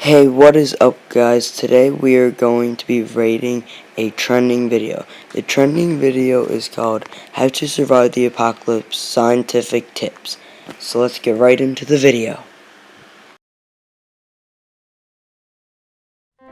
Hey, what is up guys? Today we are going to be rating a trending video. The trending video is called How to Survive the Apocalypse Scientific Tips. So let's get right into the video.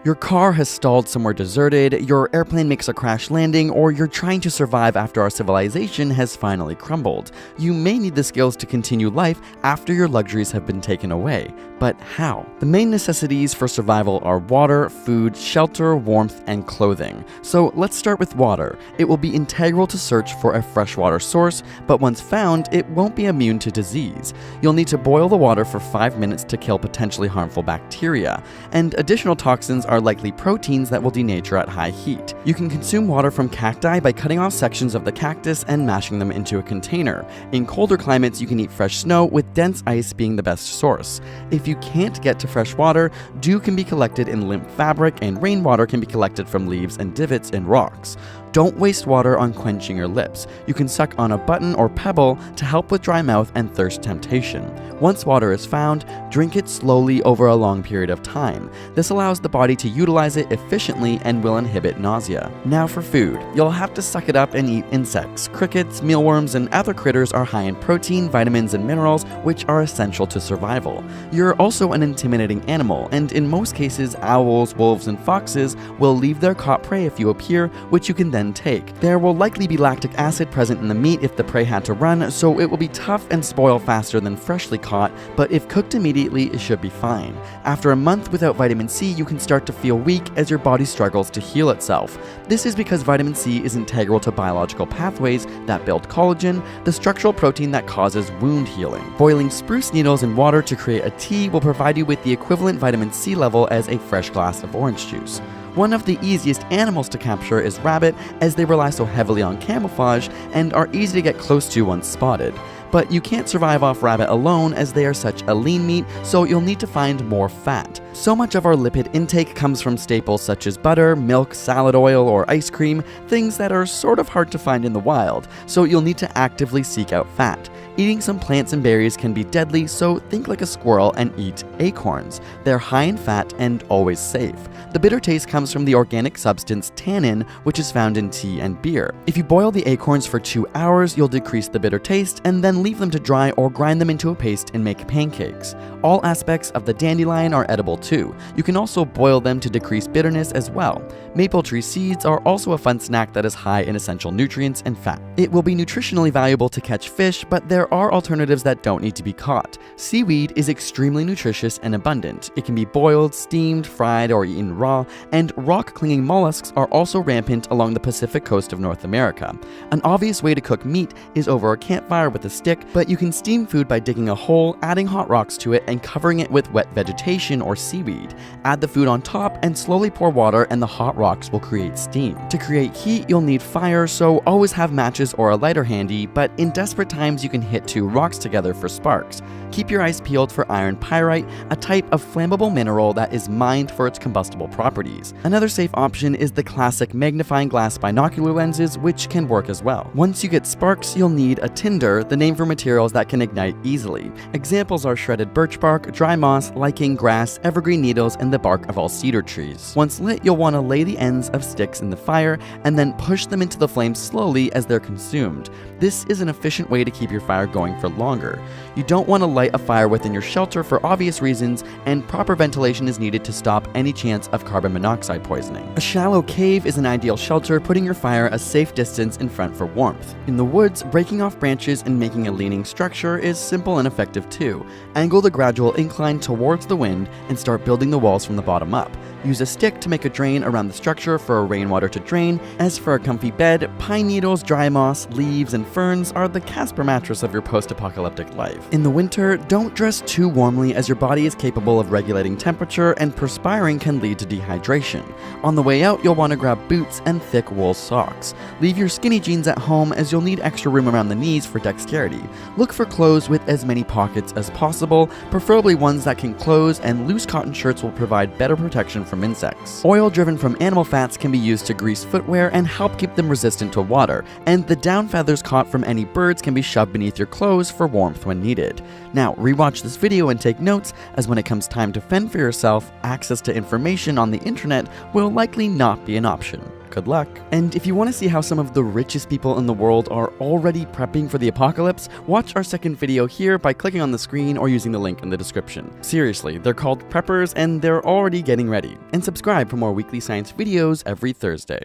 Your car has stalled somewhere deserted, your airplane makes a crash landing, or you're trying to survive after our civilization has finally crumbled. You may need the skills to continue life after your luxuries have been taken away. But how? The main necessities for survival are water, food, shelter, warmth, and clothing. So let's start with water. It will be integral to search for a freshwater source, but once found, it won't be immune to disease. You'll need to boil the water for 5 minutes to kill potentially harmful bacteria, and additional toxins are likely proteins that will denature at high heat. You can consume water from cacti by cutting off sections of the cactus and mashing them into a container. In colder climates, you can eat fresh snow, with dense ice being the best source. If you can't get to fresh water, dew can be collected in limp fabric, and rainwater can be collected from leaves and divots in rocks. Don't waste water on quenching your lips. You can suck on a button or pebble to help with dry mouth and thirst temptation. Once water is found, drink it slowly over a long period of time. This allows the body to utilize it efficiently and will inhibit nausea. Now for food. You'll have to suck it up and eat insects. Crickets, mealworms, and other critters are high in protein, vitamins, and minerals, which are essential to survival. You're also an intimidating animal, and in most cases, owls, wolves, and foxes will leave their caught prey if you appear, which you can then take. There will likely be lactic acid present in the meat if the prey had to run, so it will be tough and spoil faster than freshly caught, but if cooked immediately, it should be fine. After a month without vitamin C, you can start to feel weak as your body struggles to heal itself. This is because vitamin C is integral to biological pathways that build collagen, the structural protein that causes wound healing. Boiling spruce needles in water to create a tea will provide you with the equivalent vitamin C level as a fresh glass of orange juice. One of the easiest animals to capture is rabbit, as they rely so heavily on camouflage and are easy to get close to once spotted. But you can't survive off rabbit alone, as they are such a lean meat, so you'll need to find more fat. So much of our lipid intake comes from staples such as butter, milk, salad oil, or ice cream, things that are sort of hard to find in the wild, so you'll need to actively seek out fat. Eating some plants and berries can be deadly, so think like a squirrel and eat acorns. They're high in fat and always safe. The bitter taste comes from the organic substance tannin, which is found in tea and beer. If you boil the acorns for 2 hours, you'll decrease the bitter taste and then leave them to dry or grind them into a paste and make pancakes. All aspects of the dandelion are edible too. You can also boil them to decrease bitterness as well. Maple tree seeds are also a fun snack that is high in essential nutrients and fat. It will be nutritionally valuable to catch fish, but there are alternatives that don't need to be caught. Seaweed is extremely nutritious and abundant. It can be boiled, steamed, fried, or eaten raw, and rock-clinging mollusks are also rampant along the Pacific coast of North America. An obvious way to cook meat is over a campfire with a stick, but you can steam food by digging a hole, adding hot rocks to it, and covering it with wet vegetation or seaweed. Add the food on top and slowly pour water, and the hot rocks will create steam. To create heat, you'll need fire, so always have matches or a lighter handy, but in desperate times you can hit 2 rocks together for sparks. Keep your eyes peeled for iron pyrite, a type of flammable mineral that is mined for its combustible properties. Another safe option is the classic magnifying glass binocular lenses, which can work as well. Once you get sparks, you'll need a tinder, the name for materials that can ignite easily. Examples are shredded birch bark, dry moss, lichen, grass, evergreen needles, and the bark of all cedar trees. Once lit, you'll want to lay the ends of sticks in the fire and then push them into the flames slowly as they're consumed. This is an efficient way to keep your fire going for longer. You don't want to light a fire within your shelter for obvious reasons, and proper ventilation is needed to stop any chance of carbon monoxide poisoning. A shallow cave is an ideal shelter, putting your fire a safe distance in front for warmth. In the woods, breaking off branches and making a leaning structure is simple and effective too. Angle the gradual incline towards the wind and start building the walls from the bottom up. Use a stick to make a drain around the structure for rainwater to drain. As for a comfy bed, pine needles, dry moss, leaves, and ferns are the Casper mattress of your post-apocalyptic life. In the winter, don't dress too warmly, as your body is capable of regulating temperature, and perspiring can lead to dehydration. On the way out, you'll want to grab boots and thick wool socks. Leave your skinny jeans at home, as you'll need extra room around the knees for dexterity. Look for clothes with as many pockets as possible, preferably ones that can close, and loose cotton shirts will provide better protection from insects. Oil driven from animal fats can be used to grease footwear and help keep them resistant to water, and the down feathers caught from any birds can be shoved beneath your clothes for warmth when needed. Now, Now, rewatch this video and take notes, as when it comes time to fend for yourself, access to information on the internet will likely not be an option. Good luck. And if you want to see how some of the richest people in the world are already prepping for the apocalypse, watch our second video here by clicking on the screen or using the link in the description. Seriously, they're called preppers and they're already getting ready. And subscribe for more weekly science videos every Thursday.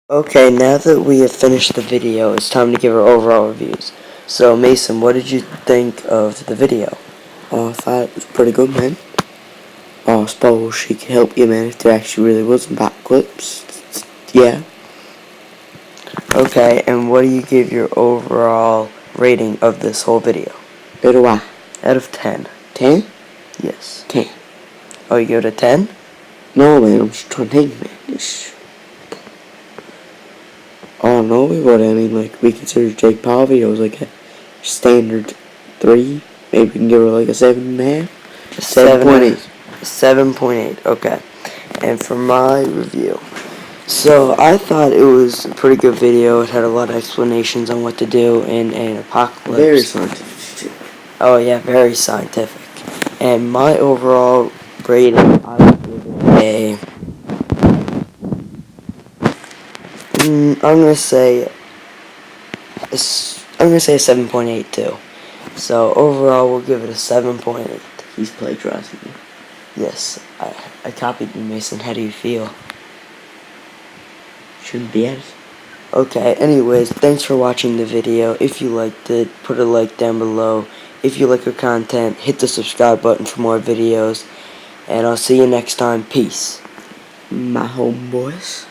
Okay, now that we have finished the video, it's time to give our overall reviews. So, Mason, what did you think of the video? I thought it was pretty good, man. I suppose she could help you, man, if there actually really was some apocalypse. Yeah. Okay, and what do you give your overall rating of this whole video? What do I? Out of 10. 10? Yes. 10. Oh, you give it a 10? No, man, I'm just trying to think, man. I don't know what I mean. Like, we consider Jake Paul videos like a standard 3. Maybe we can give her like a 7.5. 7.8. 7.8, okay. And for my review, so I thought it was a pretty good video. It had a lot of explanations on what to do in an apocalypse. Very scientific. Oh yeah, very scientific. And my overall rating, I would give it I'm gonna say a 7.8 too. So overall, we'll give it a 7.8. He's plagiarizing me. Yes, I copied you, Mason. How do you feel? Shouldn't be at it. Okay, anyways, thanks for watching the video. If you liked it, put a like down below. If you like our content, hit the subscribe button for more videos. And I'll see you next time. Peace. My homeboys.